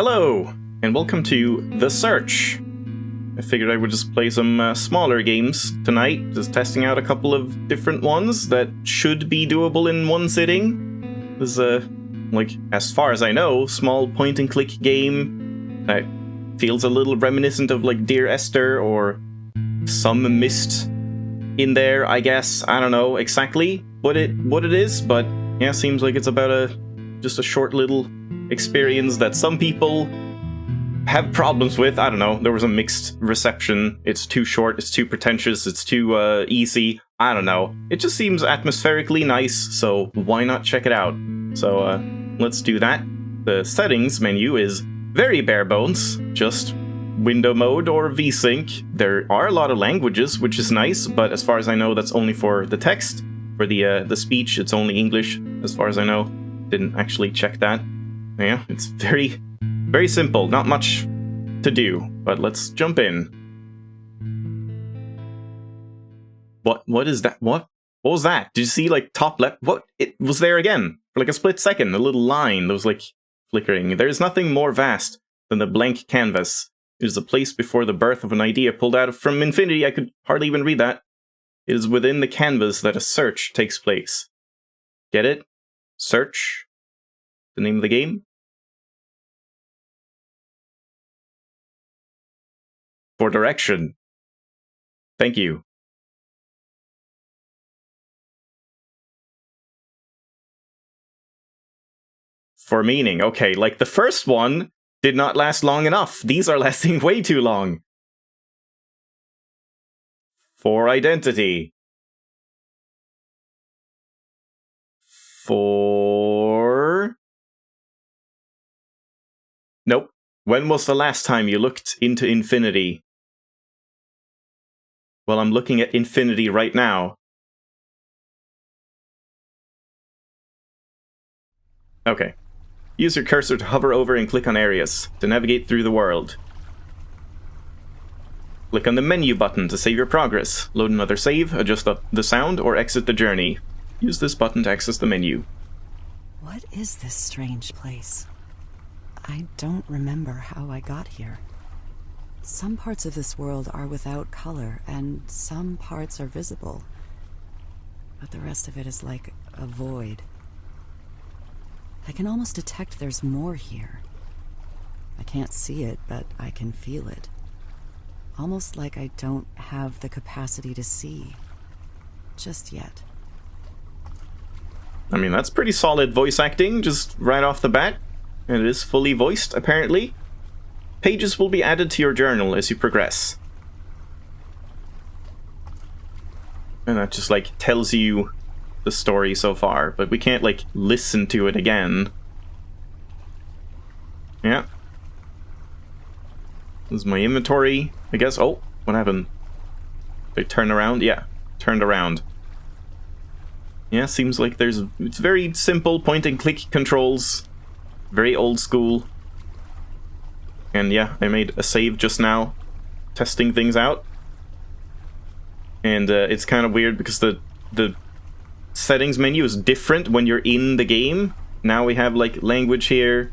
Hello, and welcome to The Search. I figured I would just play some smaller games tonight, just testing out a couple of different ones that should be doable in one sitting. This is like, as far as I know, small point-and-click game that feels a little reminiscent of like Dear Esther or some Myst in there, I guess. I don't know exactly what it is, but yeah, seems like it's about just a short little experience that some people have problems with. I don't know, there was a mixed reception. It's too short, it's too pretentious, it's too easy. I don't know. It just seems atmospherically nice, so why not check it out? So let's do that. The settings menu is very bare bones, just window mode or VSync. There are a lot of languages, which is nice, but as far as I know, that's only for the text. For the speech, it's only English, as far as I know. Didn't actually check that. Yeah, it's very, very simple. Not much to do, but let's jump in. What is that? What was that? Did you see, like, top left? What? It was there again. For like a split second, a little line that was, like, flickering. There is nothing more vast than the blank canvas. It is a place before the birth of an idea pulled out from infinity. I could hardly even read that. It is within the canvas that a search takes place. Get it? Search? The name of the game? For direction. Thank you. For meaning. Okay, like the first one did not last long enough. These are lasting way too long. For identity. For... Nope. When was the last time you looked into infinity? Well, I'm looking at infinity right now. Okay. Use your cursor to hover over and click on areas to navigate through the world. Click on the menu button to save your progress. Load another save, adjust the sound, or exit the journey. Use this button to access the menu. What is this strange place? I don't remember how I got here. Some parts of this world are without color, and some parts are visible. But the rest of it is like a void. I can almost detect there's more here. I can't see it, but I can feel it. Almost like I don't have the capacity to see. Just yet. I mean, that's pretty solid voice acting, just right off the bat. And it is fully voiced, apparently. Pages will be added to your journal as you progress. And that just, like, tells you the story so far, but we can't, like, listen to it again. Yeah. This is my inventory, I guess. Oh, what happened? Did I turn around? Yeah, turned around. Yeah, seems like it's very simple point-and-click controls. Very old school. And yeah, I made a save just now, testing things out. And it's kind of weird because the settings menu is different when you're in the game. Now we have like language here,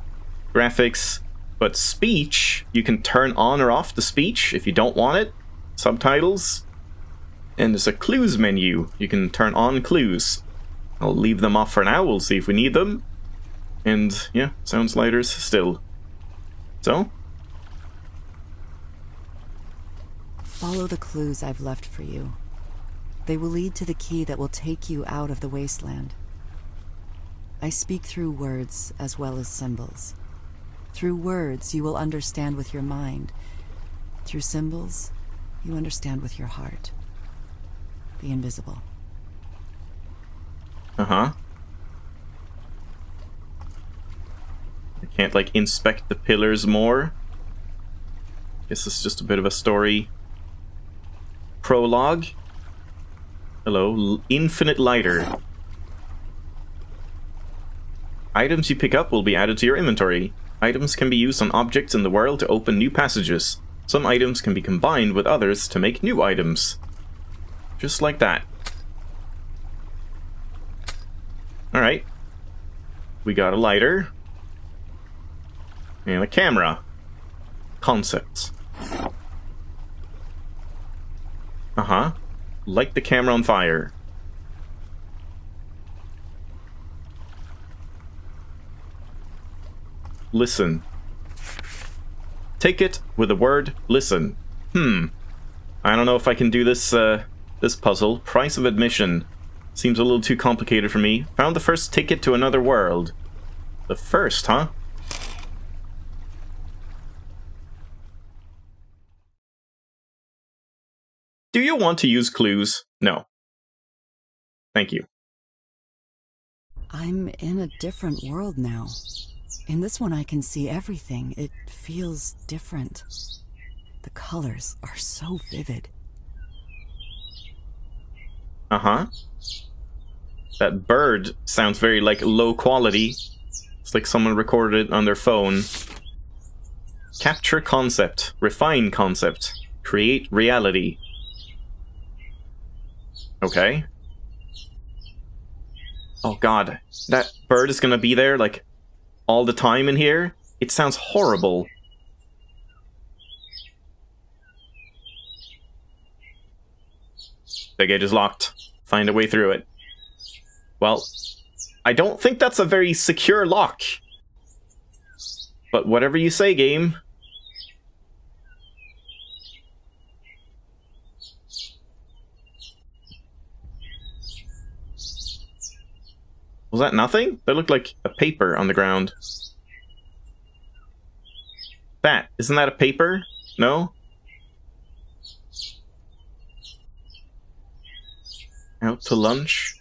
graphics, but speech, you can turn on or off the speech if you don't want it. Subtitles. And there's a clues menu. You can turn on clues. I'll leave them off for now, we'll see if we need them. And yeah, sound sliders still. So? Follow the clues I've left for you. They will lead to the key that will take you out of the wasteland. I speak through words as well as symbols. Through words, you will understand with your mind. Through symbols, you understand with your heart. The invisible. Uh-huh. I can't, like, inspect the pillars more. Guess it's just a bit of a story. Prologue. Hello, infinite lighter. Items you pick up will be added to your inventory. Items can be used on objects in the world to open new passages. Some items can be combined with others to make new items. Just like that. Alright. We got a lighter. And a camera. Concepts. Uh-huh. Light the camera on fire. Listen. Take it with the word listen. I don't know if I can do this, this puzzle. Price of admission. Seems a little too complicated for me. Found the first ticket to another world. The first, huh? Do you want to use clues? No. Thank you. I'm in a different world now. In this one I can see everything. It feels different. The colors are so vivid. Uh-huh. That bird sounds very, like, low quality. It's like someone recorded it on their phone. Capture concept. Refine concept. Create reality. Okay. Oh god. That bird is gonna be there, like, all the time in here? It sounds horrible. The gate is locked. Find a way through it. Well, I don't think that's a very secure lock. But whatever you say, game. Was that nothing? That looked like a paper on the ground. That, isn't that a paper? No? Out to lunch?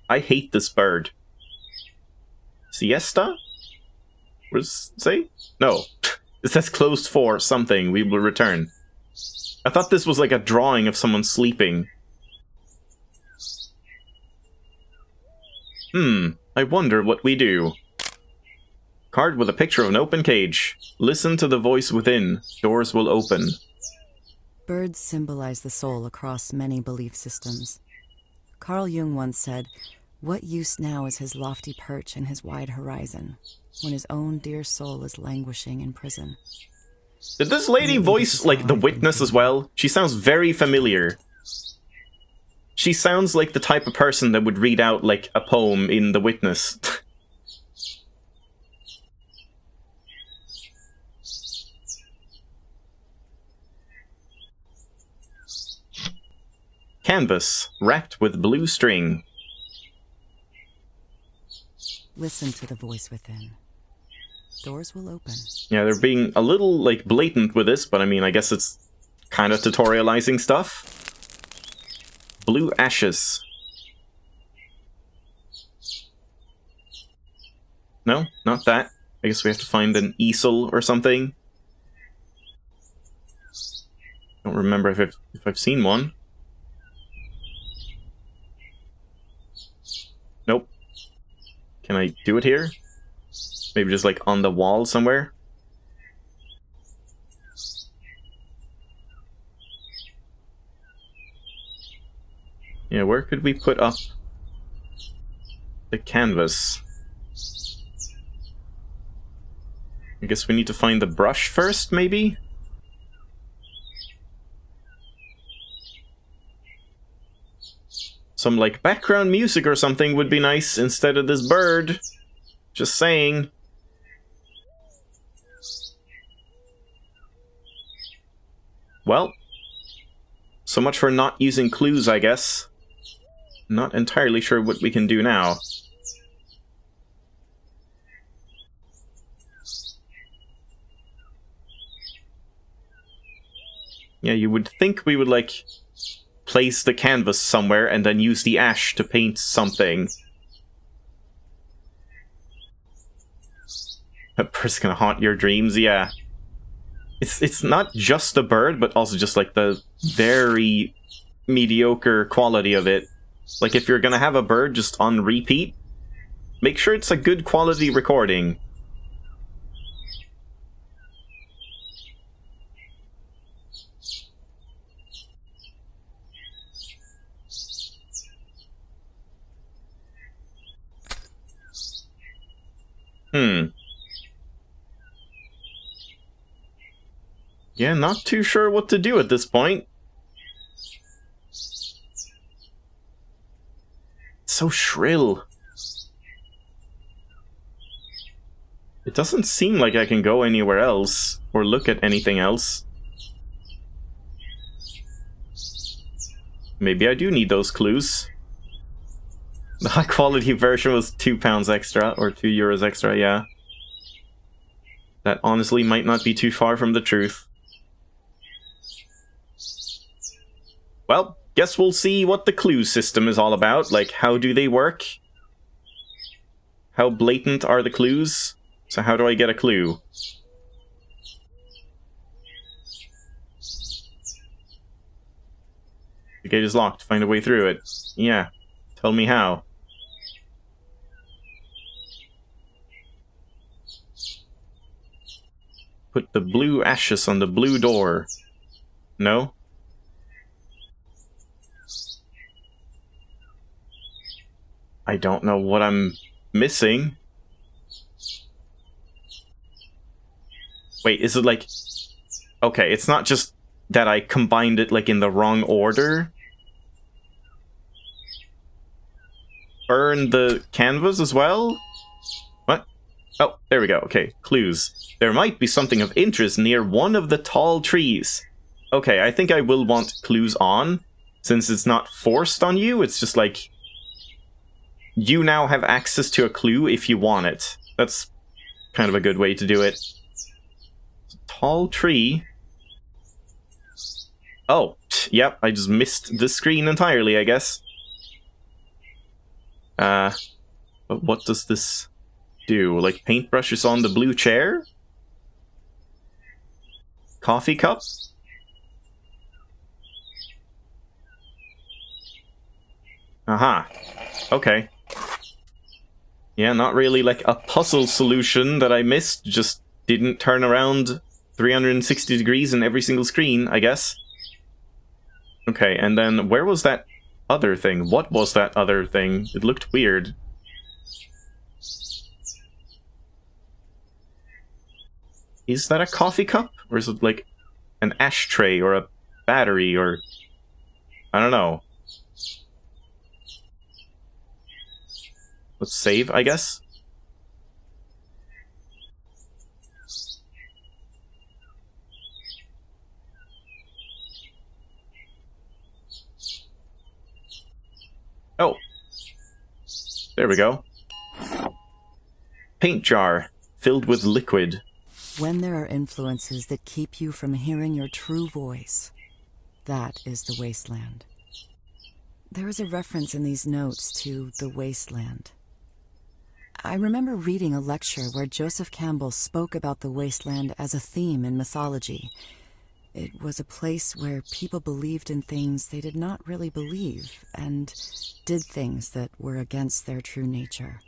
I hate this bird. Siesta? What does it say? No. It says closed for something. We will return. I thought this was like a drawing of someone sleeping. I wonder what we do. Card with a picture of an open cage. Listen to the voice within. Doors will open. Birds symbolize the soul across many belief systems. Carl Jung once said, "What use now is his lofty perch and his wide horizon, when his own dear soul is languishing in prison." Did this lady voice, like, the witness as well? She sounds very familiar. She sounds like the type of person that would read out, like, a poem in The Witness. Canvas, wrapped with blue string. Listen to the voice within. Doors will open. Yeah, they're being a little, like, blatant with this, but I mean, I guess it's kind of tutorializing stuff. Blue ashes. No, not that. I guess we have to find an easel or something. Don't remember if I've seen one. Nope. Can I do it here? Maybe just like on the wall somewhere? Yeah, where could we put up the canvas? I guess we need to find the brush first, maybe? Some, like, background music or something would be nice instead of this bird. Just saying. Well, so much for not using clues, I guess. Not entirely sure what we can do now. Yeah, you would think we would, like, place the canvas somewhere and then use the ash to paint something. A bird's gonna haunt your dreams, yeah. It's not just the bird, but also just, like, the very mediocre quality of it. Like, if you're gonna have a bird just on repeat, make sure it's a good quality recording. Yeah, not too sure what to do at this point. It's so shrill. It doesn't seem like I can go anywhere else or look at anything else. Maybe I do need those clues. The high quality version was £2 extra, or €2 extra, yeah. That honestly might not be too far from the truth. Well, guess we'll see what the clue system is all about. Like, how do they work? How blatant are the clues? So how do I get a clue? The gate is locked. Find a way through it. Yeah. Tell me how. Put the blue ashes on the blue door. No? I don't know what I'm missing. Wait, is it like... Okay, it's not just that I combined it like in the wrong order. Burn the canvas as well? What? Oh, there we go. Okay, clues. There might be something of interest near one of the tall trees. Okay, I think I will want clues on, since it's not forced on you. It's just like, you now have access to a clue if you want it. That's kind of a good way to do it. Tall tree. Oh, yep, I just missed the screen entirely, I guess. But what does this do? Like, paintbrushes on the blue chair? Coffee cup? Aha. Okay. Yeah, not really like a puzzle solution that I missed, just didn't turn around 360 degrees in every single screen, I guess. Okay, and then where was that other thing? What was that other thing? It looked weird. Is that a coffee cup? Or is it like an ashtray or a battery or... I don't know. Let's save, I guess. Oh. There we go. Paint jar filled with liquid. When there are influences that keep you from hearing your true voice, that is the wasteland. There is a reference in these notes to the wasteland. I remember reading a lecture where Joseph Campbell spoke about the wasteland as a theme in mythology. It was a place where people believed in things they did not really believe, and did things that were against their true nature.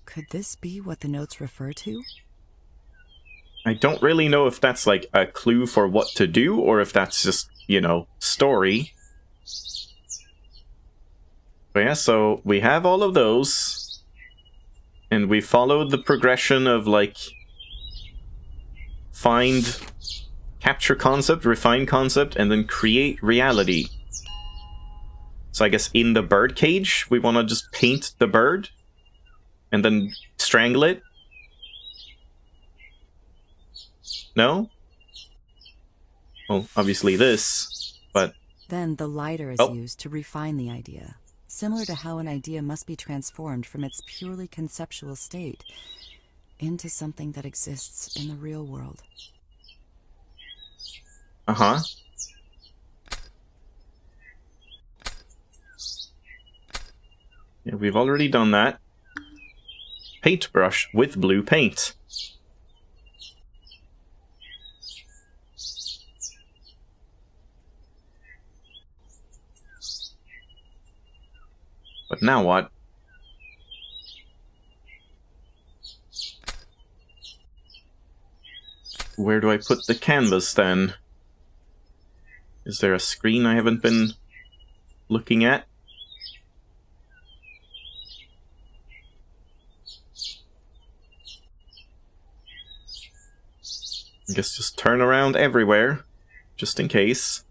Could this be what the notes refer to? I don't really know if that's like a clue for what to do, or if that's just, you know, story. But yeah, so we have all of those. And we followed the progression of, like, find, capture concept, refine concept, and then create reality. So I guess in the bird cage, we want to just paint the bird, and then strangle it. No? Well, obviously this, but... Then the lighter is used to refine the idea, similar to how an idea must be transformed from its purely conceptual state into something that exists in the real world. Uh-huh. Yeah, we've already done that. Paintbrush with blue paint. But now what? Where do I put the canvas then? Is there a screen I haven't been looking at? I guess just turn around everywhere, just in case.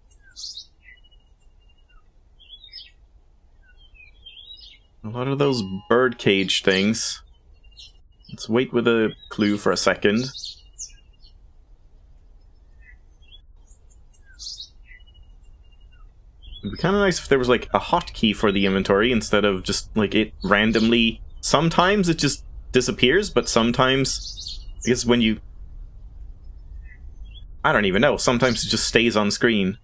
A lot of those birdcage things. Let's wait with a clue for a second. It'd be kind of nice if there was like a hotkey for the inventory instead of just like it randomly. Sometimes it just disappears, but sometimes I guess when you... I don't even know. Sometimes it just stays on screen.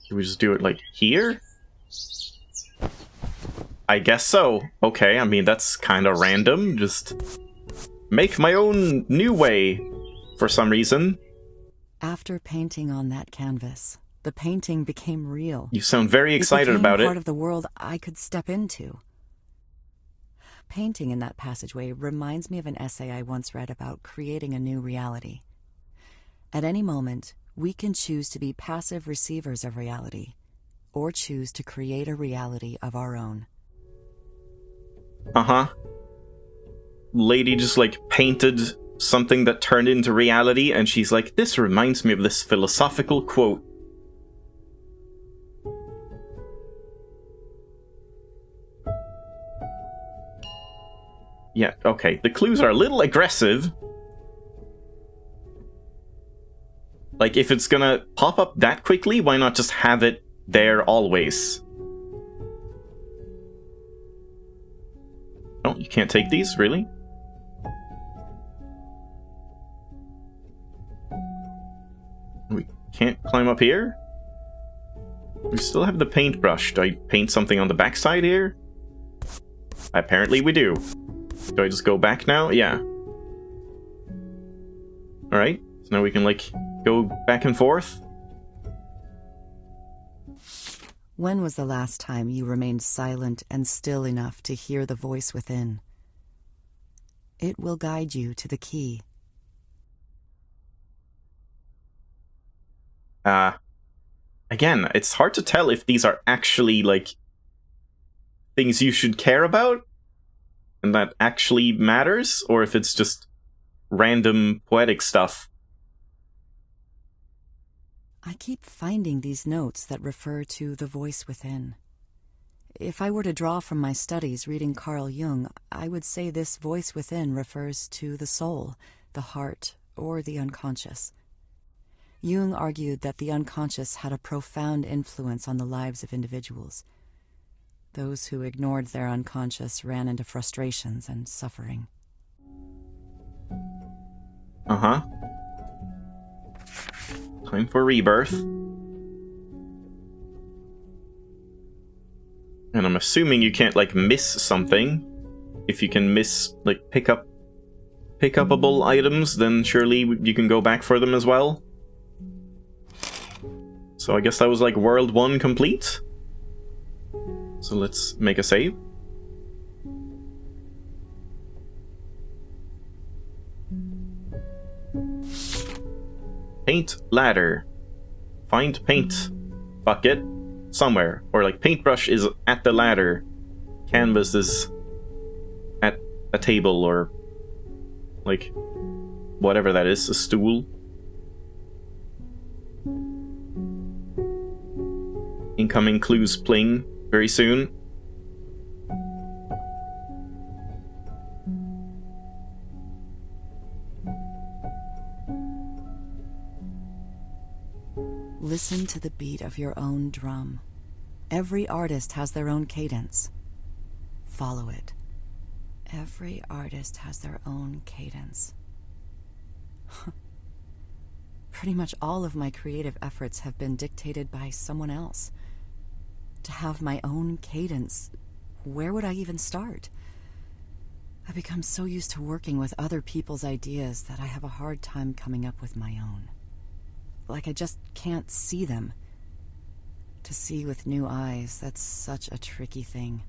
Do we just do it like here? I guess so. Okay, I mean that's kind of random. Just make my own new way for some reason. After painting on that canvas, the painting became real. You sound very excited about it became it. part of the world I could step into. Painting in that passageway reminds me of an essay I once read about creating a new reality. At any moment, we can choose to be passive receivers of reality, or choose to create a reality of our own. Uh-huh. Lady just like painted something that turned into reality, and she's like, this reminds me of this philosophical quote. Yeah, okay. The clues are a little aggressive. Like, if it's gonna pop up that quickly, why not just have it there always? Oh, you can't take these? Really? We can't climb up here? We still have the paintbrush. Do I paint something on the backside here? Apparently we do. Do I just go back now? Yeah. Alright, so now we can, like, go back and forth. When was the last time you remained silent and still enough to hear the voice within? It will guide you to the key. Again, it's hard to tell if these are actually, like, things you should care about and that actually matters, or if it's just random poetic stuff. I keep finding these notes that refer to the voice within. If I were to draw from my studies reading Carl Jung, I would say this voice within refers to the soul, the heart, or the unconscious. Jung argued that the unconscious had a profound influence on the lives of individuals. Those who ignored their unconscious ran into frustrations and suffering. Uh-huh. Time for rebirth. And I'm assuming you can't, like, miss something. If you can miss, like, pickupable items, then surely you can go back for them as well. So I guess that was, like, World 1 complete. So let's make a save. Paint ladder. Find paint bucket somewhere. Or like paintbrush is at the ladder. Canvas is at a table or like whatever that is, a stool. Incoming clues pling very soon. Listen to the beat of your own drum. Every artist has their own cadence. Follow it. Every artist has their own cadence. Pretty much all of my creative efforts have been dictated by someone else. To have my own cadence, where would I even start? I've become so used to working with other people's ideas that I have a hard time coming up with my own. Like I just can't see them. To see with new eyes, that's such a tricky thing.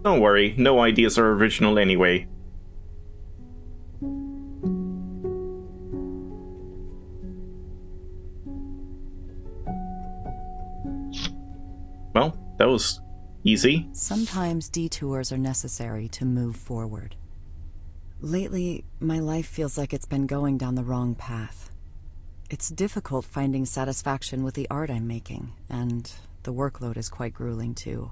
Don't worry, no ideas are original anyway. Well, that was Easy. Sometimes detours are necessary to move forward. Lately, my life feels like it's been going down the wrong path. It's difficult finding satisfaction with the art I'm making, and the workload is quite grueling too.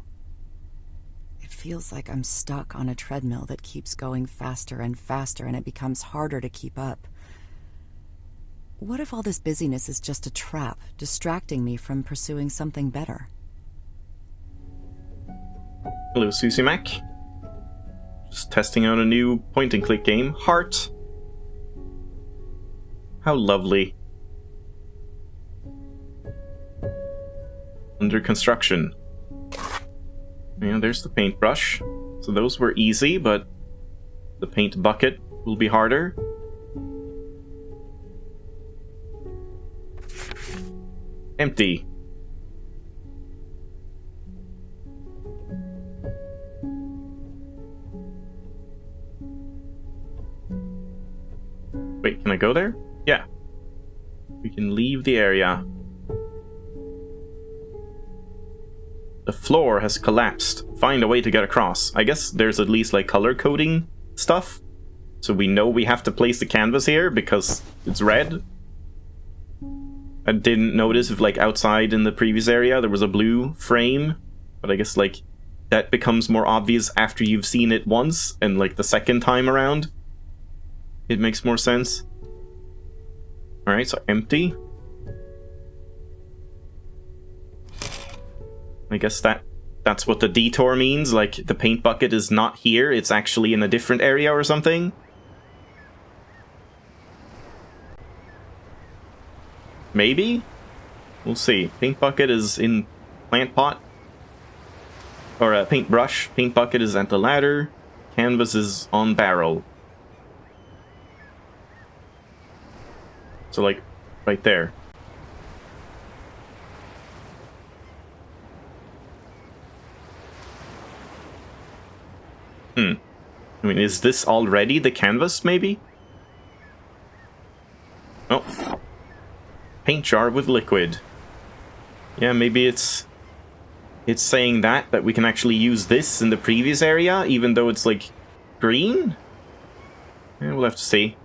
It feels like I'm stuck on a treadmill that keeps going faster and faster, and it becomes harder to keep up. What if all this busyness is just a trap, distracting me from pursuing something better? Hello, Susie Mac. Just testing out a new point-and-click game. Heart. How lovely. Under construction. Yeah, there's the paintbrush. So those were easy, but the paint bucket will be harder. Empty. Wait, can I go there? Yeah. We can leave the area. The floor has collapsed. Find a way to get across. I guess there's at least like color coding stuff. So we know we have to place the canvas here because it's red. I didn't notice if like outside in the previous area there was a blue frame. But I guess like that becomes more obvious after you've seen it once and like the second time around. It makes more sense. Alright, so empty. I guess that's what the detour means, like the paint bucket is not here, it's actually in a different area or something. Maybe? We'll see. Paint bucket is in plant pot. Or a paintbrush. Paint bucket is at the ladder. Canvas is on barrel. So like, right there. I mean, is this already the canvas, maybe? Oh. Paint jar with liquid. Yeah, maybe it's saying that we can actually use this in the previous area, even though it's, like, green? Yeah, we'll have to see.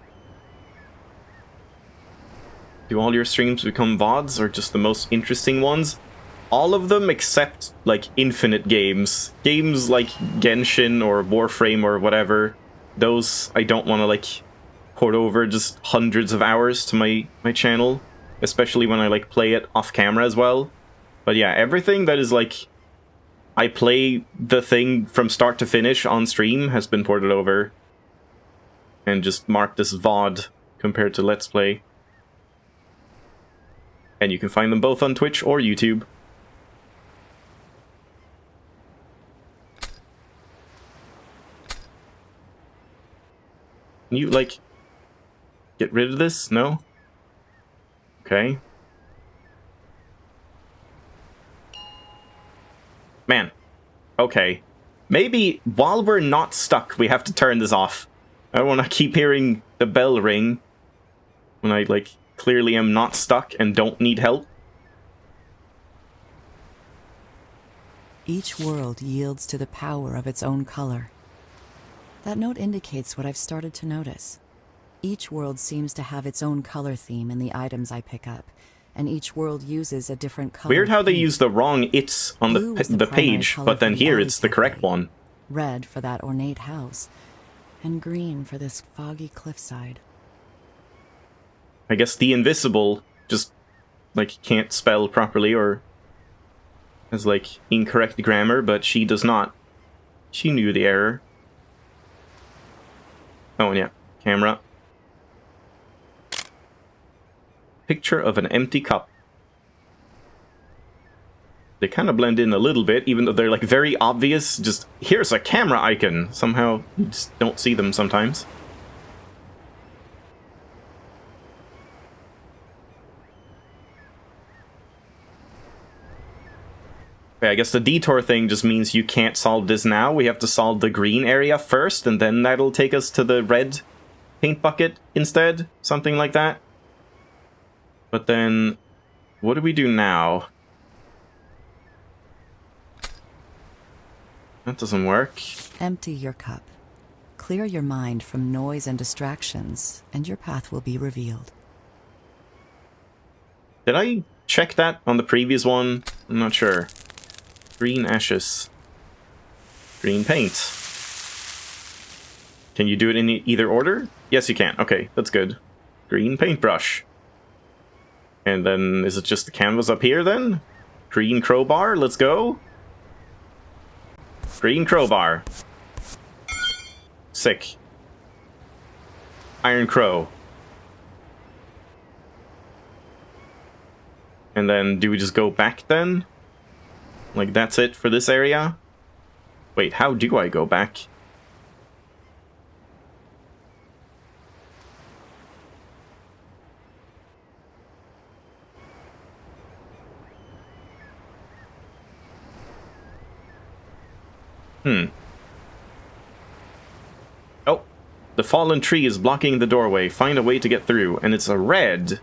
Do all your streams become VODs, or just the most interesting ones? All of them except, like, infinite games. Games like Genshin or Warframe or whatever. Those I don't want to, like, port over just hundreds of hours to my channel. Especially when I, like, play it off-camera as well. But yeah, everything that is, like, I play the thing from start to finish on stream has been ported over. And just marked as VOD compared to Let's Play. And you can find them both on Twitch or YouTube. Can you, like, get rid of this? No? Okay. Man. Okay. Maybe while we're not stuck, we have to turn this off. I don't want to keep hearing the bell ring when I, like, clearly am not stuck and don't need help. Each world yields to the power of its own color. That note indicates what I've started to notice. Each world seems to have its own color theme in the items I pick up, and each world uses a different color. Weird how they paint. use the wrong "it's" on the page, but then here it's the correct one. Red for that ornate house, and green for this foggy cliffside. I guess the invisible just, like, can't spell properly or has, like, incorrect grammar, but she does not. She knew the error. Oh, and yeah. Camera. Picture of an empty cup. They kind of blend in a little bit, even though they're, like, very obvious. Just, here's a camera icon. Somehow, you just don't see them sometimes. Okay, I guess the detour thing just means you can't solve this now. We have to solve the green area first, and then that'll take us to the red paint bucket instead. Something like that. But then, what do we do now? That doesn't work. Empty your cup. Clear your mind from noise and distractions, and your path will be revealed. Did I check that on the previous one? I'm not sure. Green ashes. Green paint. Can you do it in either order? Yes, you can. Okay, that's good. Green paintbrush. And then, is it just the canvas up here then? Green crowbar, let's go. Green crowbar. Sick. Iron crow. And then, do we just go back then? Like, that's it for this area? Wait, how do I go back? Oh, the fallen tree is blocking the doorway. Find a way to get through. And it's a red.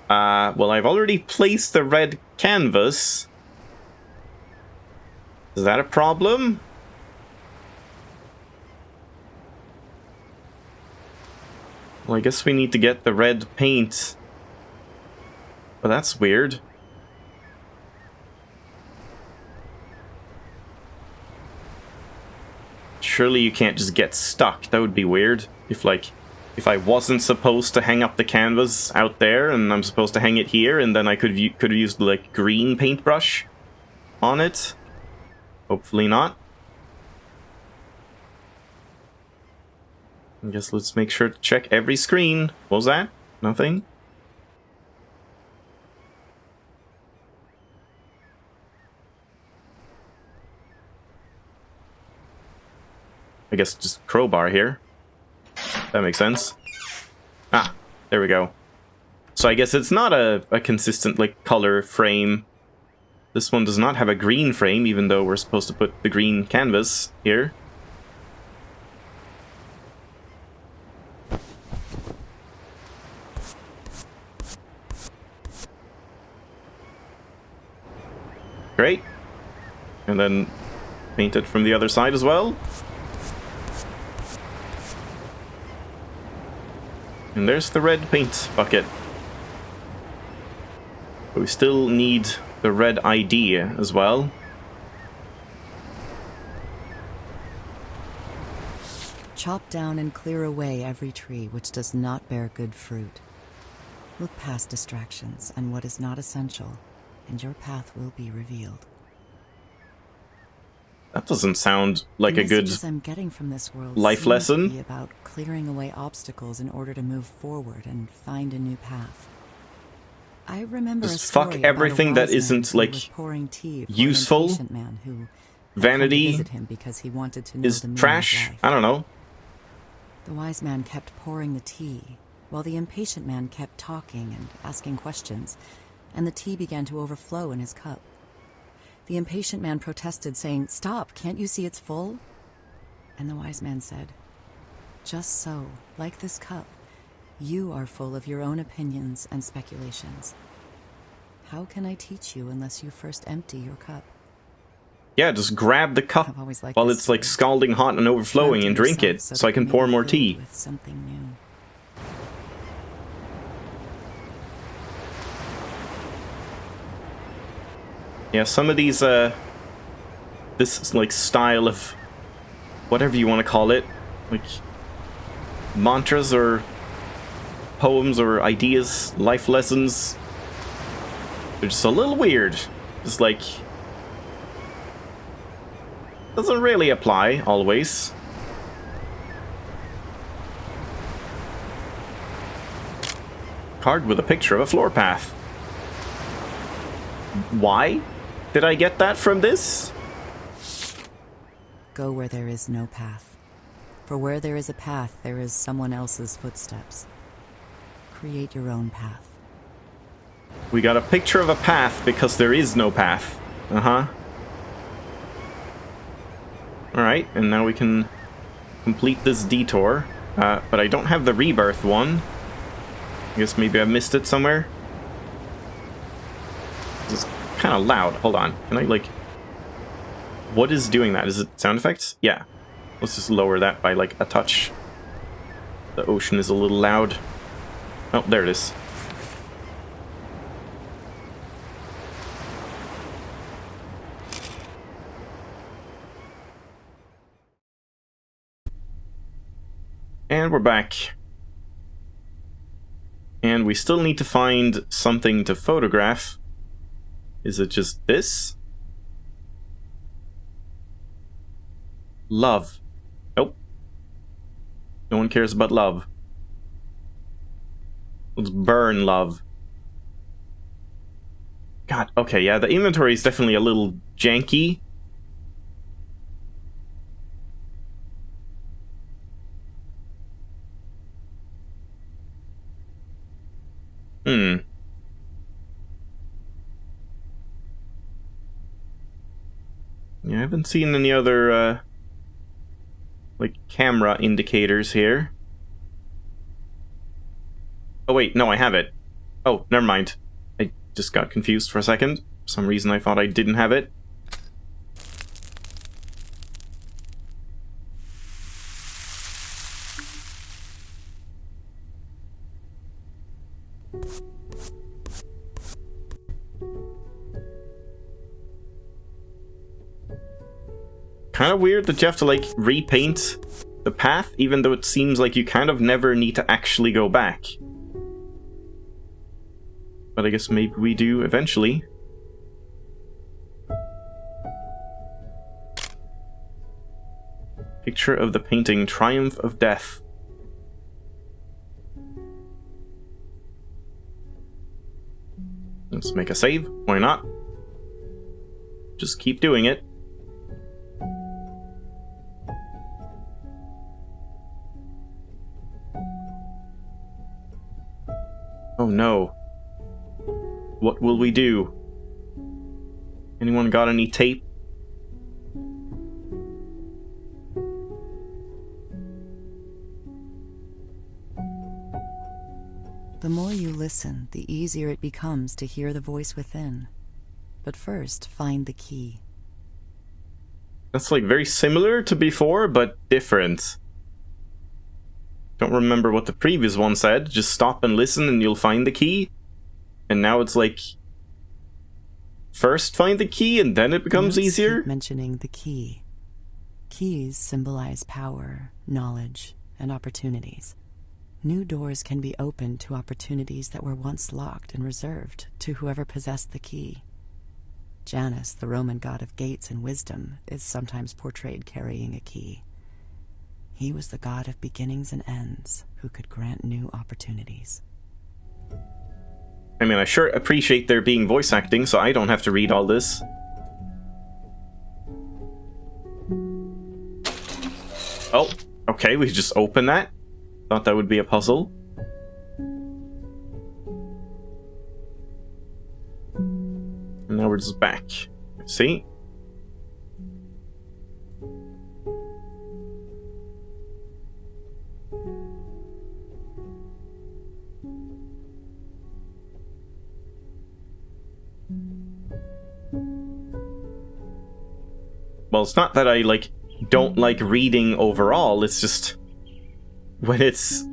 Well, I've already placed the red canvas. Is that a problem? Well, I guess we need to get the red paint. Well, that's weird. Surely you can't just get stuck. That would be weird. If I wasn't supposed to hang up the canvas out there and I'm supposed to hang it here, and then I could have used like green paintbrush on it. Hopefully not. I guess let's make sure to check every screen. What was that? Nothing? I guess just crowbar here. That makes sense. Ah, there we go. So I guess it's not a consistent, like, color frame. This one does not have a green frame, even though we're supposed to put the green canvas here. Great. And then paint it from the other side as well. And there's the red paint bucket. But we still need the red ID as well. Chop down and clear away every tree which does not bear good fruit. Look past distractions and what is not essential, and your path will be revealed. That doesn't sound like a good I'm getting from this world life lesson. To be about clearing away obstacles in order to move forward and find a new path. I remember just fuck everything that isn't like useful. Vanity is trash. I don't know. The wise man kept pouring the tea, while the impatient man kept talking and asking questions, and the tea began to overflow in his cup. The impatient man protested, saying, "Stop, can't you see it's full?" And the wise man said, "Just so, like this cup, you are full of your own opinions and speculations. How can I teach you unless you first empty your cup?" Yeah, just grab the cup while it's like scalding hot and overflowing and drink it so I can pour more tea. With something new. Yeah, some of these, this like style of whatever you want to call it, like mantras or poems or ideas, life lessons, they're just a little weird. Just like, doesn't really apply always. Card with a picture of a floor path. Why did I get that from this? Go where there is no path. For where there is a path, there is someone else's footsteps. Create your own path. We got a picture of a path because there is no path. Uh-huh. Alright, and now we can complete this detour. But I don't have the rebirth one. I guess maybe I missed it somewhere. It's kind of loud. Hold on. Can I, like... What is doing that? Is it sound effects? Yeah. Let's just lower that by like a touch. The ocean is a little loud. Oh, there it is. And we're back. And we still need to find something to photograph. Is it just this? Love. Nope. No one cares about love. Let's burn love. God, okay, yeah, the inventory is definitely a little janky. Yeah, I haven't seen any other, like, camera indicators here. Oh, wait, no, I have it. Oh, never mind. I just got confused for a second. For some reason I thought I didn't have it. Kind of weird that you have to, like, repaint the path, even though it seems like you kind of never need to actually go back. But I guess maybe we do eventually. Picture of the painting, Triumph of Death. Let's make a save. Why not? Just keep doing it. Oh no. What will we do? Anyone got any tape? The more you listen, the easier it becomes to hear the voice within. But first, find the key. That's like very similar to before, but different. Don't remember what the previous one said. Just stop and listen and you'll find the key. And now it's like, first find the key and then it becomes easier? Keep mentioning the key. Keys symbolize power, knowledge, and opportunities. New doors can be opened to opportunities that were once locked and reserved to whoever possessed the key. Janus, the Roman god of gates and wisdom, is sometimes portrayed carrying a key. He was the god of beginnings and ends, who could grant new opportunities. I mean, I sure appreciate there being voice acting, so I don't have to read all this. Oh, okay, we just open that. Thought that would be a puzzle. And now we're just back. See? Well, it's not that I, like, don't like reading overall, it's just... when it's...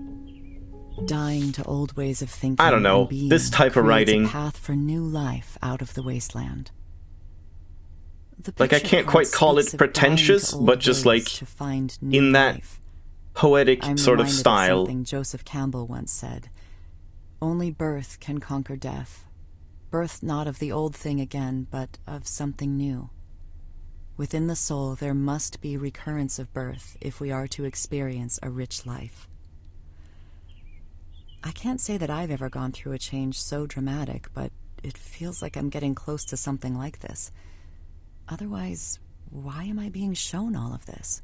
Dying to old ways of thinking. I don't know, this type of writing... a path for new life out of the wasteland. Like, I can't quite call it pretentious, but just, like, in that poetic sort of style. Of something Joseph Campbell once said. Only birth can conquer death. Birth not of the old thing again, but of something new. Within the soul, there must be recurrence of birth if we are to experience a rich life. I can't say that I've ever gone through a change so dramatic, but it feels like I'm getting close to something like this. Otherwise, why am I being shown all of this?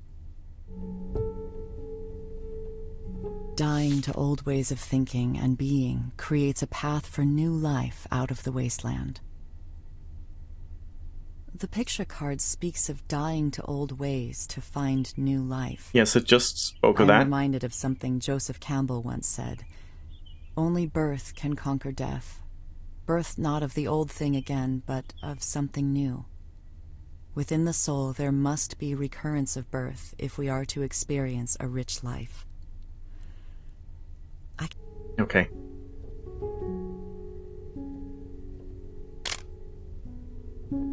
Dying to old ways of thinking and being creates a path for new life out of the wasteland. The picture card speaks of dying to old ways to find new life. Yes, it just spoke of that. I'm reminded of something Joseph Campbell once said. Only birth can conquer death. Birth not of the old thing again, but of something new. Within the soul, there must be recurrence of birth if we are to experience a rich life. Okay.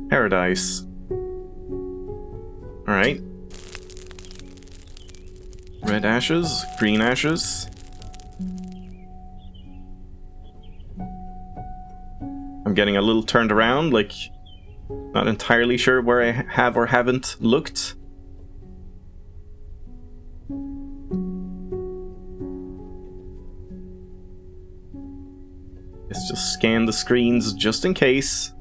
Paradise. Alright. Red ashes, green ashes. I'm getting a little turned around, like, not entirely sure where I have or haven't looked. Let's just scan the screens just in case.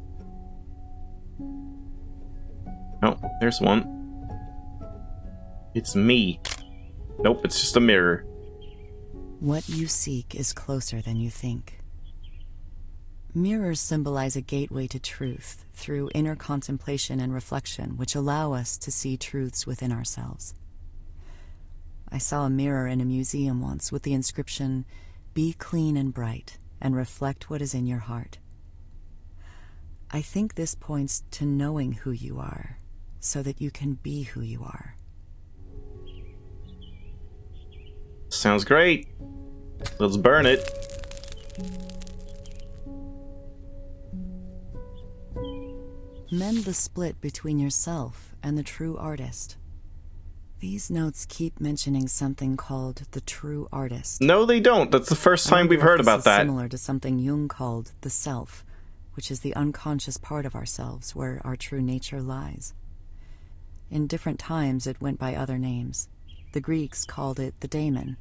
Oh, there's one. It's me. Nope, it's just a mirror. What you seek is closer than you think. Mirrors symbolize a gateway to truth through inner contemplation and reflection, which allow us to see truths within ourselves. I saw a mirror in a museum once with the inscription, "Be clean and bright, and reflect what is in your heart." I think this points to knowing who you are, so that you can be who you are. Sounds great. Let's burn it. Mend the split between yourself and the true artist. These notes keep mentioning something called the true artist. No, they don't. That's the first time we've heard about that. Similar to something Jung called the self, which is the unconscious part of ourselves where our true nature lies. In different times it went by other names. The Greeks called it the daemon,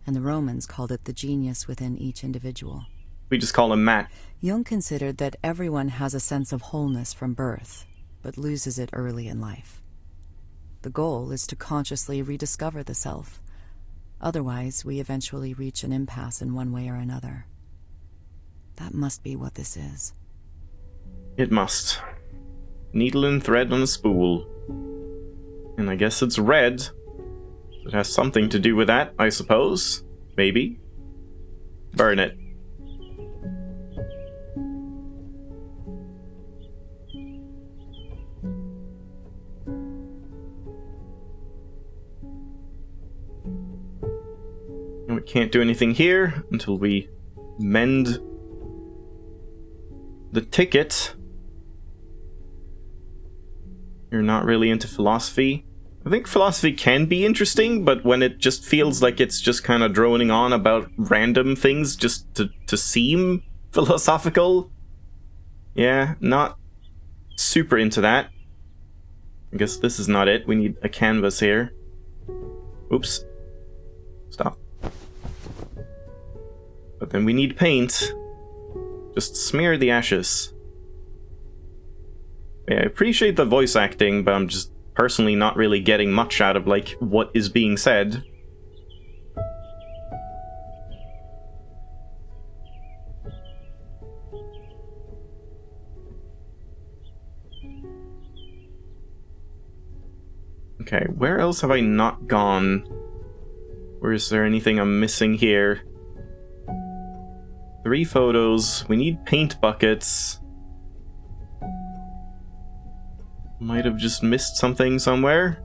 and the Romans called it the genius within each individual. We just call him Matt. Jung considered that everyone has a sense of wholeness from birth, but loses it early in life. The goal is to consciously rediscover the self. Otherwise, we eventually reach an impasse in one way or another. That must be what this is. It must. Needle and thread on a spool. And I guess it's red. It has something to do with that, I suppose. Maybe. Burn it. And we can't do anything here until we mend the ticket. You're not really into philosophy. I think philosophy can be interesting, but when it just feels like it's just kind of droning on about random things just to seem philosophical, yeah, not super into that. I guess this is not it. We need a canvas here. Oops. Stop. But then we need paint. Just smear the ashes. Yeah, I appreciate the voice acting, but I'm just personally not really getting much out of, like, what is being said. Okay, where else have I not gone? Or is there anything I'm missing here? 3 photos. We need paint buckets. Might have just missed something somewhere.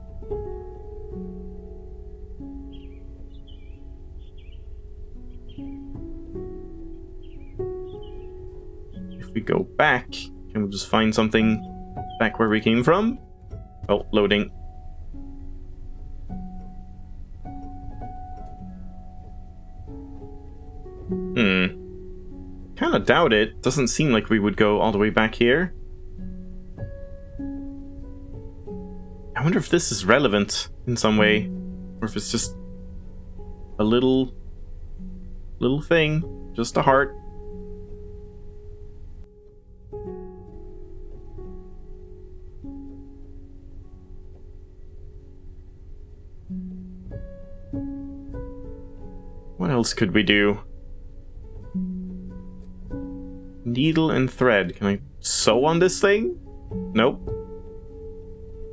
If we go back, can we just find something back where we came from? Oh, loading. Kinda doubt it. Doesn't seem like we would go all the way back here. I wonder if this is relevant in some way, or if it's just a little thing, just a heart. What else could we do? Needle and thread. Can I sew on this thing? Nope.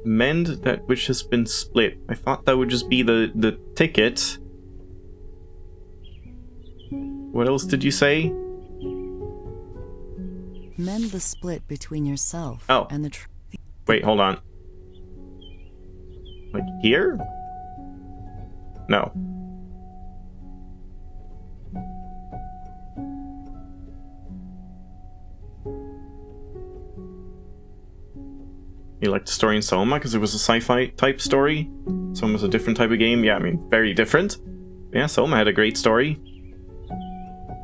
Mend that which has been split. I thought that would just be the ticket. What else did you say? Mend the split between yourself Oh. and the Wait, hold on. Like here? No. You liked the story in Soma because it was a sci-fi type story? Soma's a different type of game? Yeah, I mean, very different. Yeah, Soma had a great story.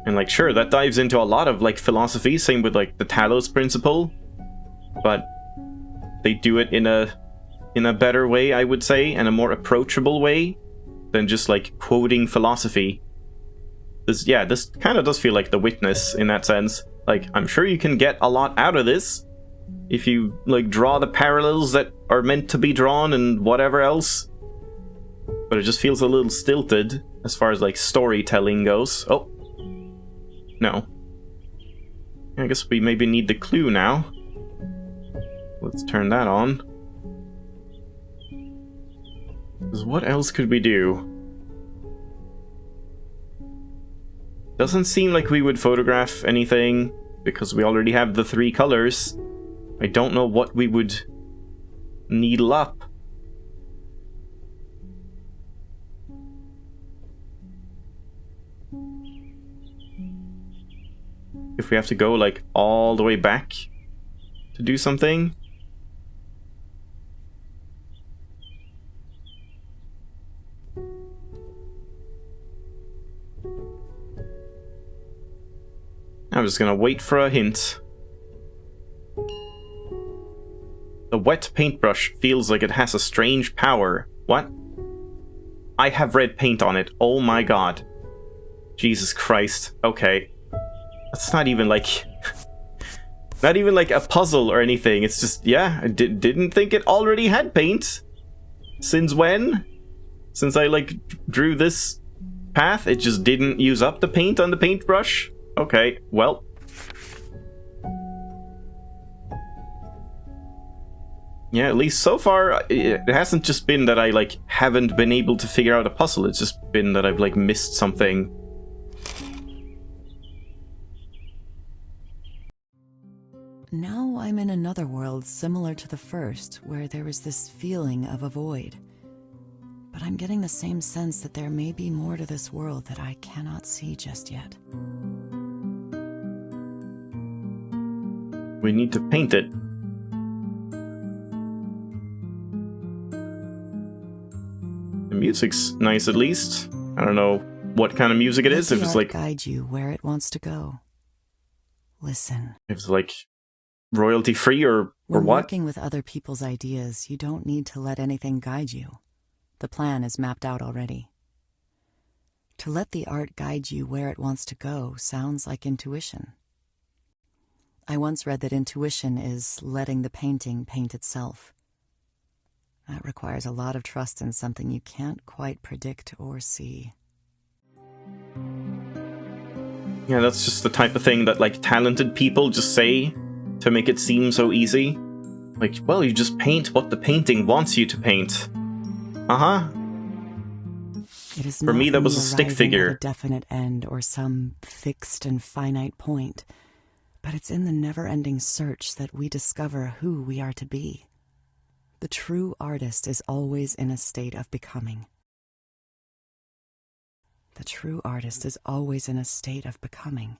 And like, sure, that dives into a lot of like philosophy, same with like the Talos principle. But they do it in a better way, I would say, and a more approachable way than just like quoting philosophy. This kind of does feel like The Witness in that sense. Like, I'm sure you can get a lot out of this if you like draw the parallels that are meant to be drawn and whatever else. But it just feels a little stilted as far as like storytelling goes. Oh. No. I guess we maybe need the clue now. Let's turn that on. 'Cause what else could we do? Doesn't seem like we would photograph anything because we already have the 3 colors. I don't know what we would needle up. If we have to go like all the way back to do something. I'm just gonna wait for a hint. The wet paintbrush feels like it has a strange power. What? I have red paint on it. Oh my god. Jesus Christ. Okay. That's not even like... not even like a puzzle or anything. It's just, yeah, I didn't think it already had paint. Since when? Since I like drew this path, it just didn't use up the paint on the paintbrush? Okay, well. Yeah, at least so far, it hasn't just been that I, like, haven't been able to figure out a puzzle. It's just been that I've, like, missed something. Now I'm in another world similar to the first, where there is this feeling of a void. But I'm getting the same sense that there may be more to this world that I cannot see just yet. We need to paint it. The music's nice, at least. I don't know what kind of music it is. If it's like guide you where it wants to go. Listen. If it's like royalty free or when what? Working with other people's ideas, you don't need to let anything guide you. The plan is mapped out already. To let the art guide you where it wants to go sounds like intuition. I once read that intuition is letting the painting paint itself. That requires a lot of trust in something you can't quite predict or see. Yeah, that's just the type of thing that, like, talented people just say to make it seem so easy. Like, well, you just paint what the painting wants you to paint. Uh-huh. For me, that was a stick figure. At a definite end or some fixed and finite point. But it's in the never-ending search that we discover who we are to be. The true artist is always in a state of becoming. The true artist is always in a state of becoming.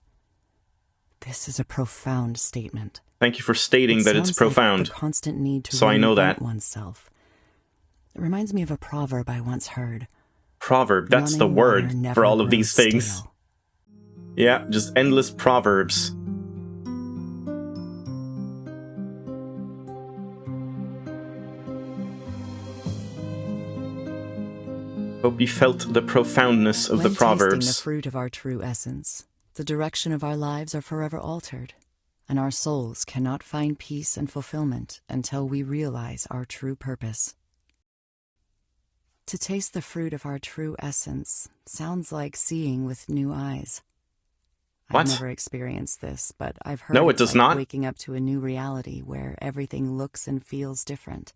This is a profound statement. Thank you for stating that it's profound. Like the constant need to so I know that. Oneself. It reminds me of a proverb I once heard. Proverb, that's the word for all of these things. Stale. Yeah, just endless proverbs. Hope you felt the profoundness of the proverbs. When tasting the fruit of our true essence, the direction of our lives are forever altered, and our souls cannot find peace and fulfillment until we realize our true purpose. To taste the fruit of our true essence sounds like seeing with new eyes. What? I've never experienced this, but I've heard no, it does not. Waking up to a new reality where everything looks and feels different.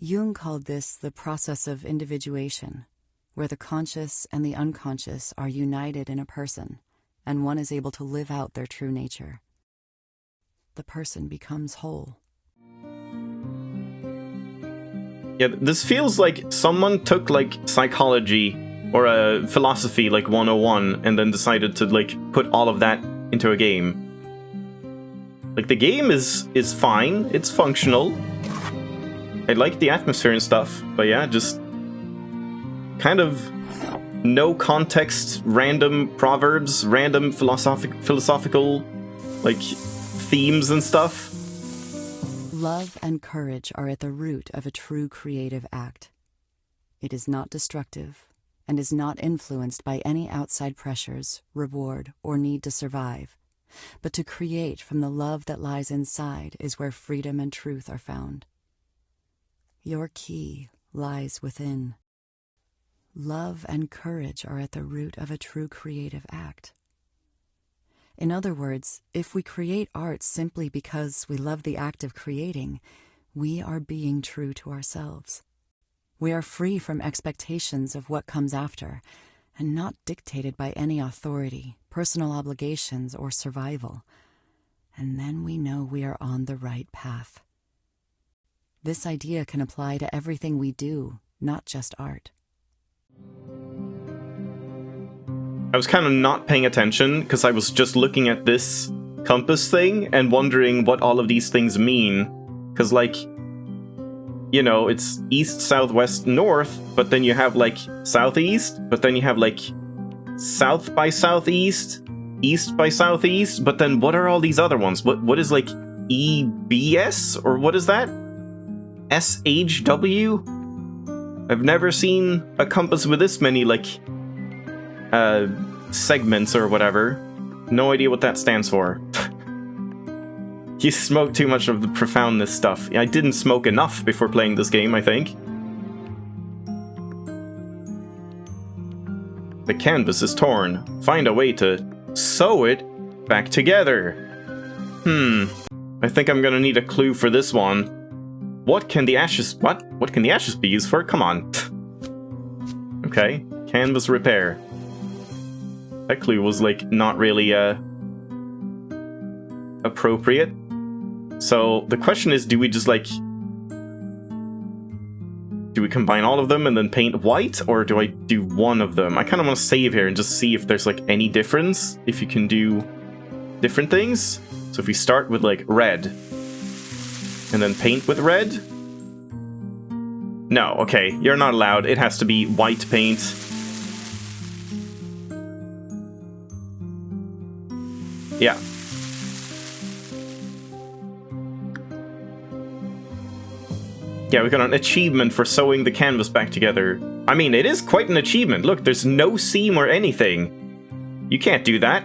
Jung called this the process of individuation, where the conscious and the unconscious are united in a person, and one is able to live out their true nature. The person becomes whole. Yeah, this feels like someone took, like, psychology or a philosophy, like, 101, and then decided to, like, put all of that into a game. Like, the game is fine. It's functional. I like the atmosphere and stuff, but yeah, just kind of no context, random proverbs, random philosophical, like, themes and stuff. Love and courage are at the root of a true creative act. It is not destructive and is not influenced by any outside pressures, reward, or need to survive. But to create from the love that lies inside is where freedom and truth are found. Your key lies within. Love and courage are at the root of a true creative act. In other words, if we create art simply because we love the act of creating, we are being true to ourselves. We are free from expectations of what comes after, and not dictated by any authority, personal obligations, or survival. And then we know we are on the right path. This idea can apply to everything we do, not just art. I was kind of not paying attention because I was just looking at this compass thing and wondering what all of these things mean. Because, like, you know, it's east, south, west, north, but then you have, like, southeast, but then you have, like, south by southeast, east by southeast, but then what are all these other ones? What is, like, EBS? Or what is that? SHW? I've never seen a compass with this many, like, segments or whatever. No idea what that stands for. You smoke too much of the profoundness stuff. I didn't smoke enough before playing this game, I think. The canvas is torn. Find a way to sew it back together. I think I'm gonna need a clue for this one. What can the ashes be used for? Come on. Okay, canvas repair. That clue was, like, not really, appropriate. So, the question is, do we just, like... do we combine all of them and then paint white? Or do I do one of them? I kind of want to save here and just see if there's, like, any difference. If you can do different things. So if we start with, like, red. And then paint with red? No, okay, you're not allowed. It has to be white paint. Yeah. Yeah, we got an achievement for sewing the canvas back together. I mean, it is quite an achievement. Look, there's no seam or anything. You can't do that.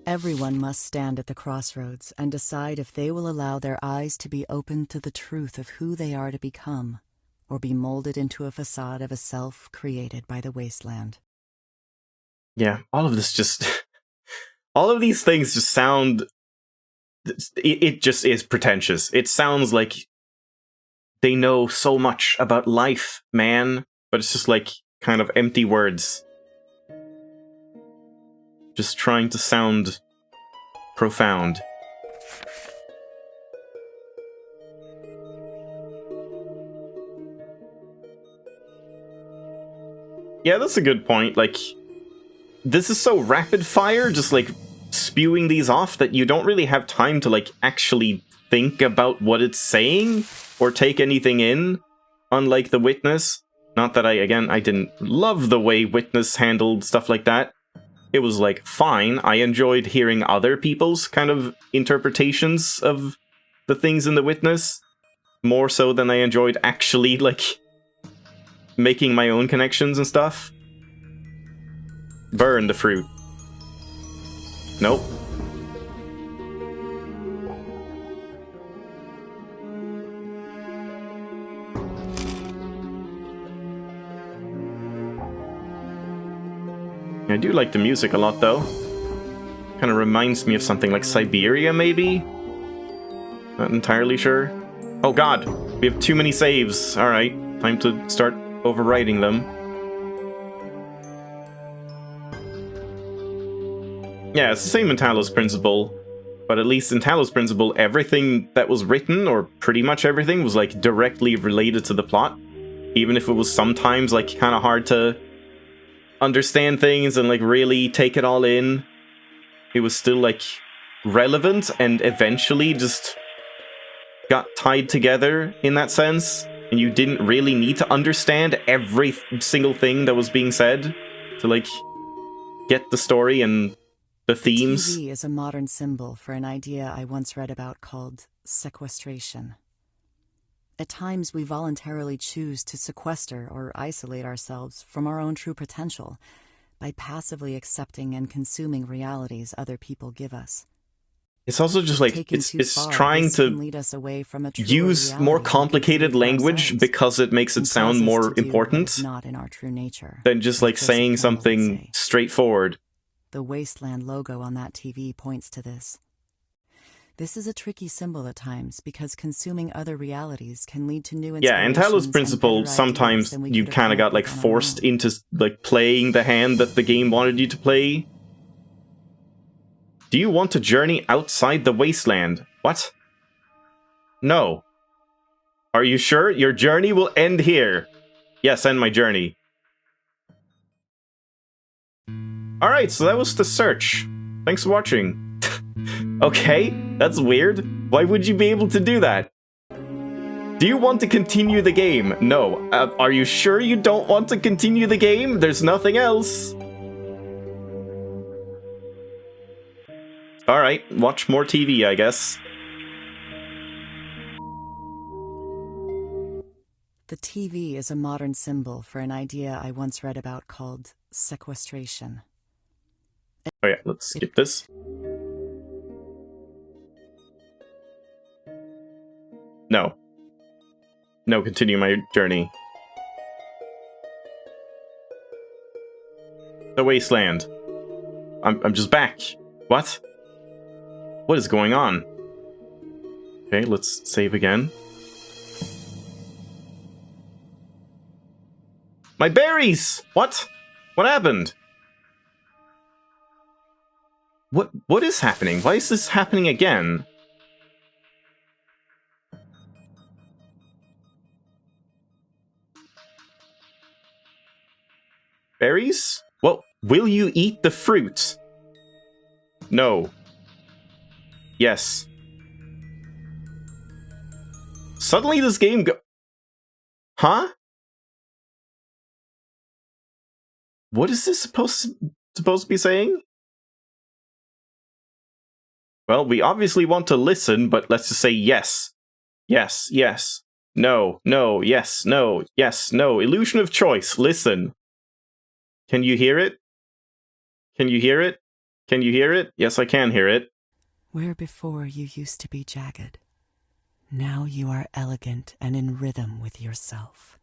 Everyone must stand at the crossroads and decide if they will allow their eyes to be opened to the truth of who they are to become, or be molded into a facade of a self created by the wasteland. Yeah, all of this just... all of these things just sound... It just is pretentious. It sounds like they know so much about life, man, but it's just like kind of empty words. Just trying to sound profound. Yeah, that's a good point. Like, this is so rapid fire, just like spewing these off, that you don't really have time to like actually think about what it's saying or take anything in, unlike The Witness. Not that I didn't love the way Witness handled stuff like that. It was, like, fine. I enjoyed hearing other people's kind of interpretations of the things in The Witness, more so than I enjoyed actually, like, making my own connections and stuff. Burn the fruit. Nope. I do like the music a lot, though. Kind of reminds me of something like Siberia, maybe? Not entirely sure. Oh god! We have too many saves. Alright, time to start overwriting them. Yeah, it's the same in Talos Principle, but at least in Talos Principle, everything that was written, or pretty much everything, was like directly related to the plot. Even if it was sometimes like kind of hard to understand things and like really take it all in, it was still like relevant and eventually just got tied together in that sense. And you didn't really need to understand every single thing that was being said to like get the story and the themes. TV is a modern symbol for an idea I once read about called sequestration. At times, we voluntarily choose to sequester or isolate ourselves from our own true potential by passively accepting and consuming realities other people give us. It's also just like, it's trying to use more complicated language because it makes it sound more important not in our true nature, than just like saying something straightforward. The Wasteland logo on that TV points to this. This is a tricky symbol at times because consuming other realities can lead to new yeah, in Talos Principle, sometimes you kind of got like forced into like playing the hand that the game wanted you to play. Do you want to journey outside the Wasteland? What? No. Are you sure? Your journey will end here. Yes, end my journey. Alright, so that was the search. Thanks for watching. Okay, that's weird. Why would you be able to do that? Do you want to continue the game? No. Are you sure you don't want to continue the game? There's nothing else. Alright, watch more TV, I guess. The TV is a modern symbol for an idea I once read about called sequestration. Oh yeah, let's skip this. No. No, continue my journey. The Wasteland. I'm just back. What? What is going on? Okay, let's save again. My berries! What? What happened? What is happening? Why is this happening again? Berries? Well, will you eat the fruit? No. Yes. Suddenly this game Huh? What is this supposed to be saying? Well, we obviously want to listen, but let's just say yes. Yes, yes. No, no, yes, no, yes, no. Illusion of choice. Listen. Can you hear it? Can you hear it? Can you hear it? Yes, I can hear it. Where before you used to be jagged, now you are elegant and in rhythm with yourself.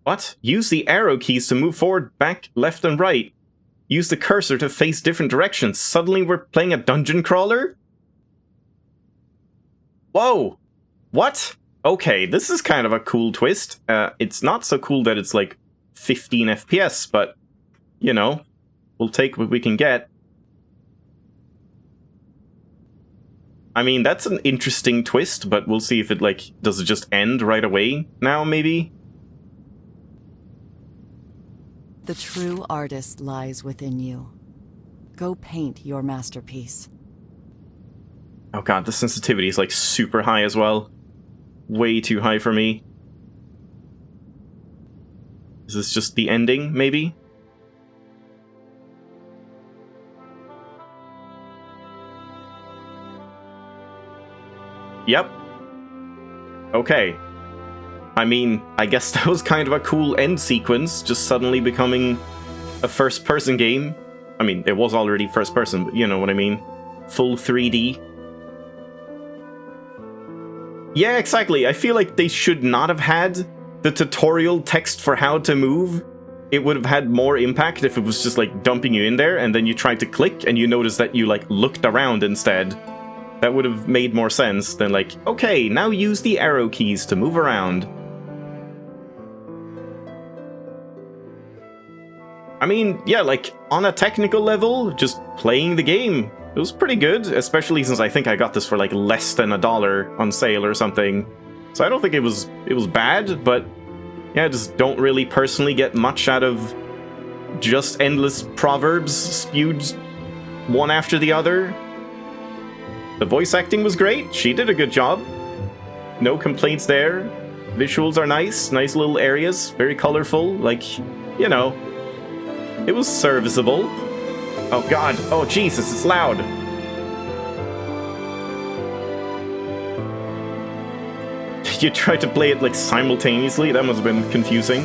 What? Use the arrow keys to move forward, back, left, and right. Use the cursor to face different directions. Suddenly we're playing a dungeon crawler? Whoa! What? Okay, this is kind of a cool twist. It's not so cool that it's like 15 FPS, but, you know, we'll take what we can get. I mean, that's an interesting twist, but we'll see if it, like, does it just end right away now, maybe? The true artist lies within you. Go paint your masterpiece. Oh god, the sensitivity is, like, super high as well. Way too high for me. Is this just the ending, maybe? Yep. Okay. I mean, I guess that was kind of a cool end sequence, just suddenly becoming a first-person game. I mean, it was already first-person, but you know what I mean. Full 3D. Yeah, exactly. I feel like they should not have had the tutorial text for how to move it would have had more impact if it was just like dumping you in there and then you tried to click and you noticed that you like looked around instead. That would have made more sense than like, okay, now use the arrow keys to move around. I mean, yeah, like on a technical level, just playing the game, it was pretty good, especially since I think I got this for like less than $1 on sale or something. So I don't think it was bad, but yeah, I just don't really personally get much out of just endless proverbs spewed one after the other. The voice acting was great. She did a good job. No complaints there. Visuals are nice. Nice little areas. Very colorful. Like, you know, it was serviceable. Oh god. Oh Jesus, it's loud. You tried to play it like simultaneously? That must have been confusing.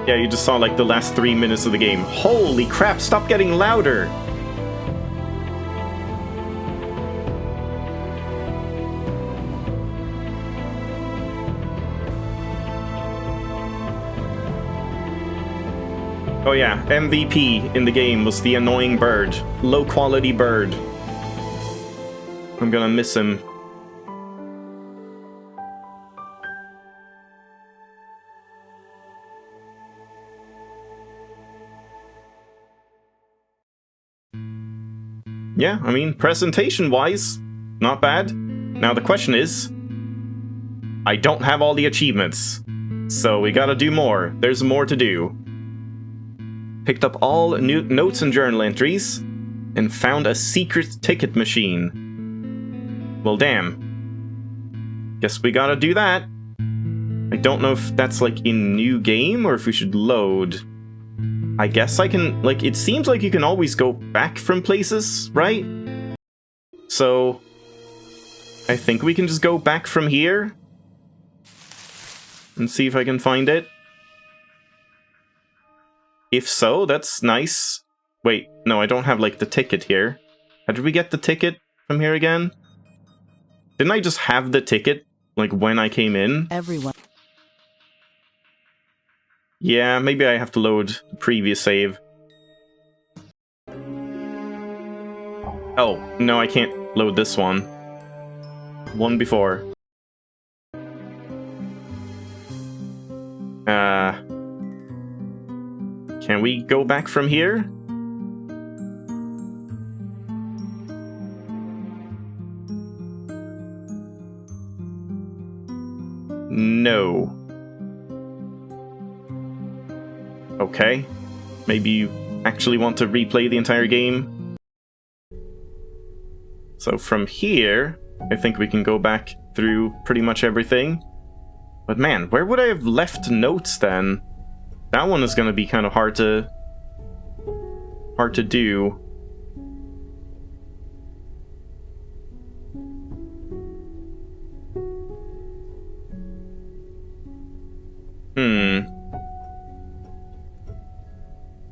Yeah, you just saw like the last 3 minutes of the game. Holy crap, stop getting louder! Oh yeah, MVP in the game was the annoying bird. Low quality bird. I'm gonna miss him. Yeah, I mean, presentation-wise, not bad. Now the question is, I don't have all the achievements, so we gotta do more. There's more to do. Picked up all new notes and journal entries, and found a secret ticket machine. Well, damn. Guess we gotta do that. I don't know if that's like in new game, or if we should load. I guess I can, like, it seems like you can always go back from places, right? So, I think we can just go back from here and see if I can find it. If so, that's nice. Wait, no, I don't have, like, the ticket here. How did we get the ticket from here again? Didn't I just have the ticket, like, when I came in? Everyone. Yeah, maybe I have to load the previous save. Oh, no, I can't load this one. One before. Can we go back from here? No. Okay. Maybe you actually want to replay the entire game. So from here, I think we can go back through pretty much everything. But man, where would I have left notes then? That one is going to be kind of hard to do.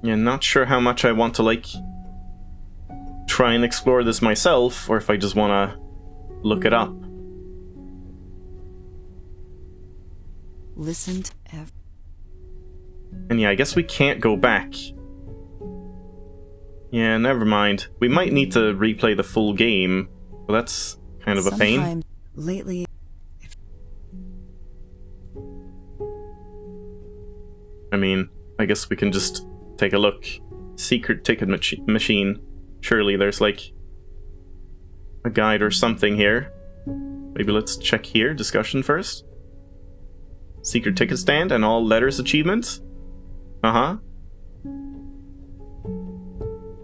Yeah, not sure how much I want to, like, try and explore this myself, or if I just want to look it up. Listen to And yeah, I guess we can't go back. Yeah, never mind. We might need to replay the full game. Well, that's kind of a pain. Sometime lately. I mean, I guess we can just take a look. Secret ticket machine. Surely there's like a guide or something here. Maybe let's check here. Discussion first. Secret ticket stand and all letters achievements. Uh-huh.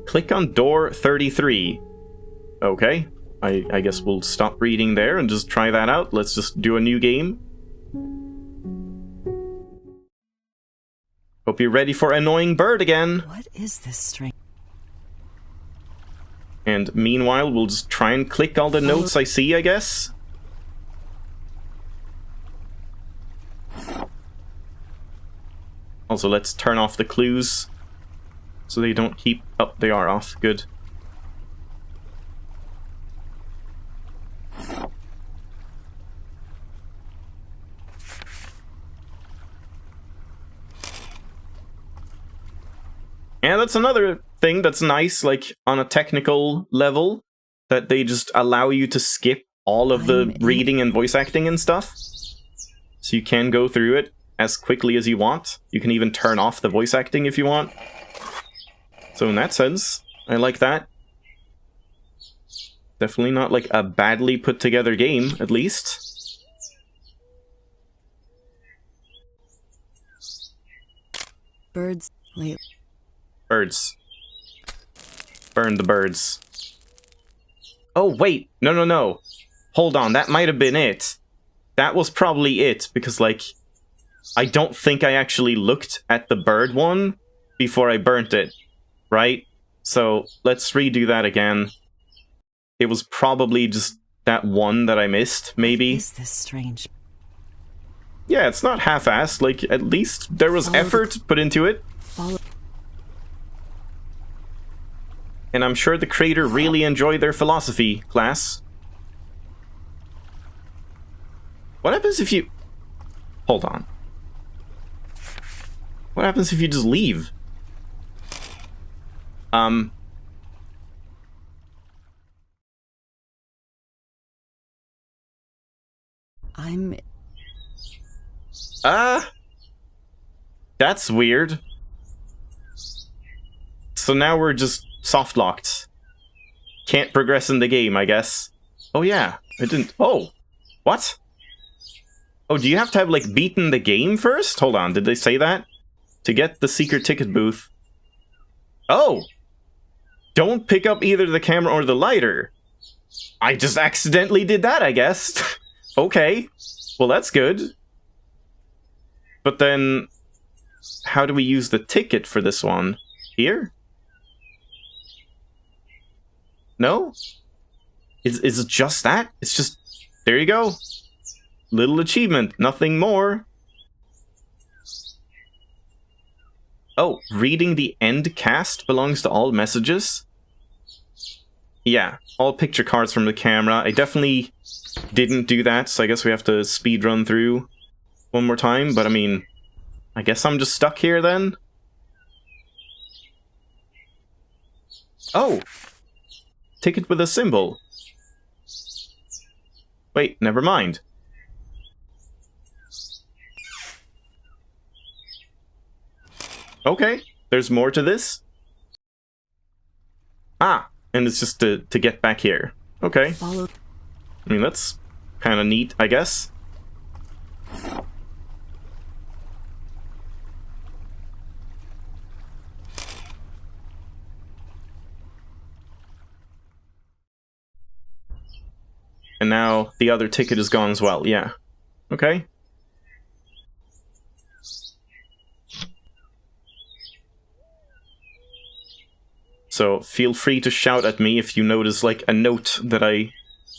Click on door 33. Okay. I guess we'll stop reading there and just try that out. Let's just do a new game. Hope you're ready for Annoying Bird again. What is this string? And meanwhile, we'll just try and click all the notes I see, I guess. Also, let's turn off the clues so they don't keep... Oh, they are off. Good. And that's another thing that's nice, like, on a technical level, that they just allow you to skip all of the reading and voice acting and stuff. So you can go through it as quickly as you want. You can even turn off the voice acting if you want. So in that sense, I like that. Definitely not like a badly put together game, at least. Birds. Birds. Burn the birds. Oh, wait. No. Hold on, that might have been it. That was probably it, because, like, I don't think I actually looked at the bird one before I burnt it, right? So, let's redo that again. It was probably just that one that I missed, maybe. What is this strange? Yeah, it's not half-assed. Like, at least there was effort put into it. And I'm sure the creator really enjoyed their philosophy class. What happens if you... Hold on. What happens if you just leave? I'm... That's weird. So now we're just soft-locked. Can't progress in the game, I guess. Oh yeah, I didn't... Oh! What? Oh, do you have to have, like, beaten the game first? Hold on, did they say that? To get the secret ticket booth. Oh! Don't pick up either the camera or the lighter. I just accidentally did that, I guess. Okay. Well, that's good. But then... How do we use the ticket for this one? Here? No? Is it just that? It's just... There you go. Little achievement. Nothing more. Oh, reading the end cast belongs to all messages? Yeah, all picture cards from the camera. I definitely didn't do that, so I guess we have to speedrun through one more time. But I mean, I guess I'm just stuck here then? Oh! Ticket with a symbol. Wait, never mind. Okay, there's more to this. Ah, and it's just to get back here. Okay. I mean, that's kind of neat, I guess. And now the other ticket is gone as well, yeah. Okay. So feel free to shout at me if you notice, like, a note that I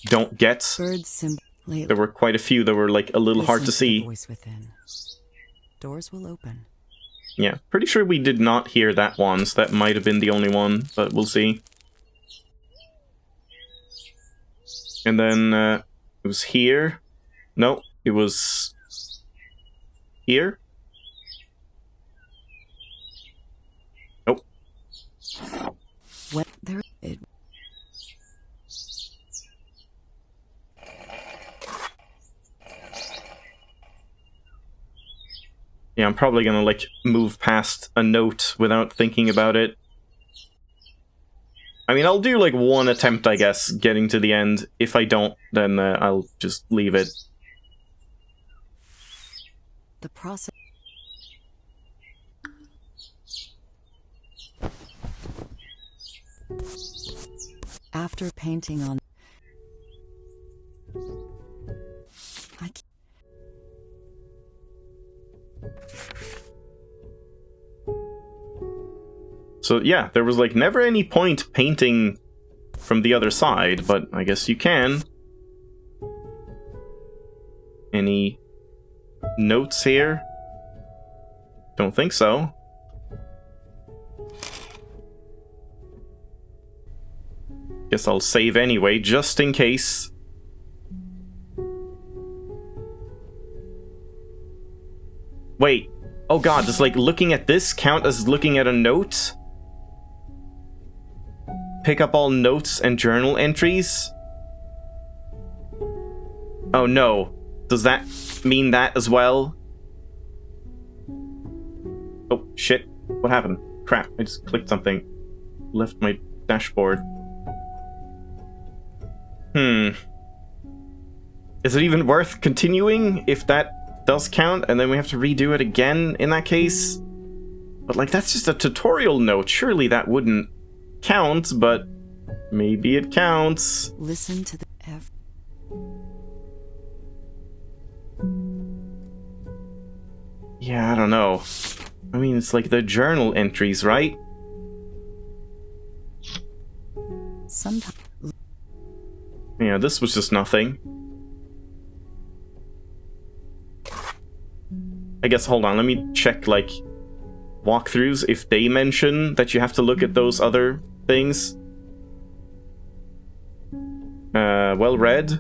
don't get. There were quite a few that were, like, a little hard to see. Voice within. Doors will open. Yeah, pretty sure we did not hear that one, so that might have been the only one, but we'll see. And then, it was here. No, it was... here? Nope. What there it Yeah, I'm probably gonna, like, move past a note without thinking about it. I mean, I'll do, like, one attempt, I guess, getting to the end. If I don't, then I'll just leave it. the process. After painting on I c- So yeah, there was like never any point painting from the other side, but I guess you can. Any notes here? Don't think so. Guess I'll save anyway, just in case. Wait. Oh god, does like looking at this count as looking at a note? pick up all notes and journal entries? Oh no. Does that mean that as well? Oh, shit. What happened? Crap, I just clicked something. Left my dashboard. Is it even worth continuing if that does count and then we have to redo it again in that case? But like, that's just a tutorial note. Surely that wouldn't count, but maybe it counts. Listen to the F. Yeah, I don't know. I mean, it's like the journal entries, right? Sometimes. Yeah, this was just nothing. I guess, hold on, let me check, like, walkthroughs, if they mention that you have to look at those other things. Well read.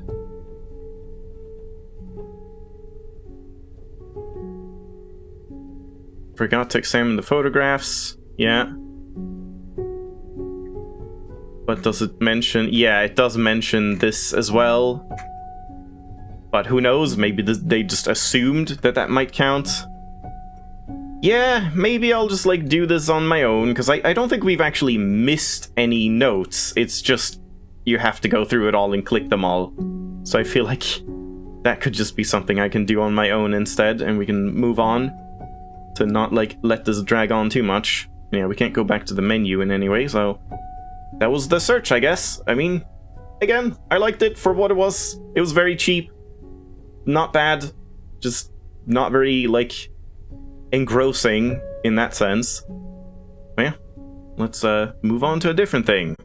Forgot to examine the photographs. Yeah. But does it mention... Yeah, it does mention this as well. But who knows? Maybe they just assumed that that might count. Yeah, maybe I'll just, like, do this on my own, because I don't think we've actually missed any notes. It's just you have to go through it all and click them all. So I feel like that could just be something I can do on my own instead, and we can move on to not, like, let this drag on too much. Yeah, we can't go back to the menu in any way, so... That was the search, I guess. I mean, again, I liked it for what it was. It was very cheap. Not bad. Just not very, like, engrossing in that sense. Yeah, let's move on to a different thing.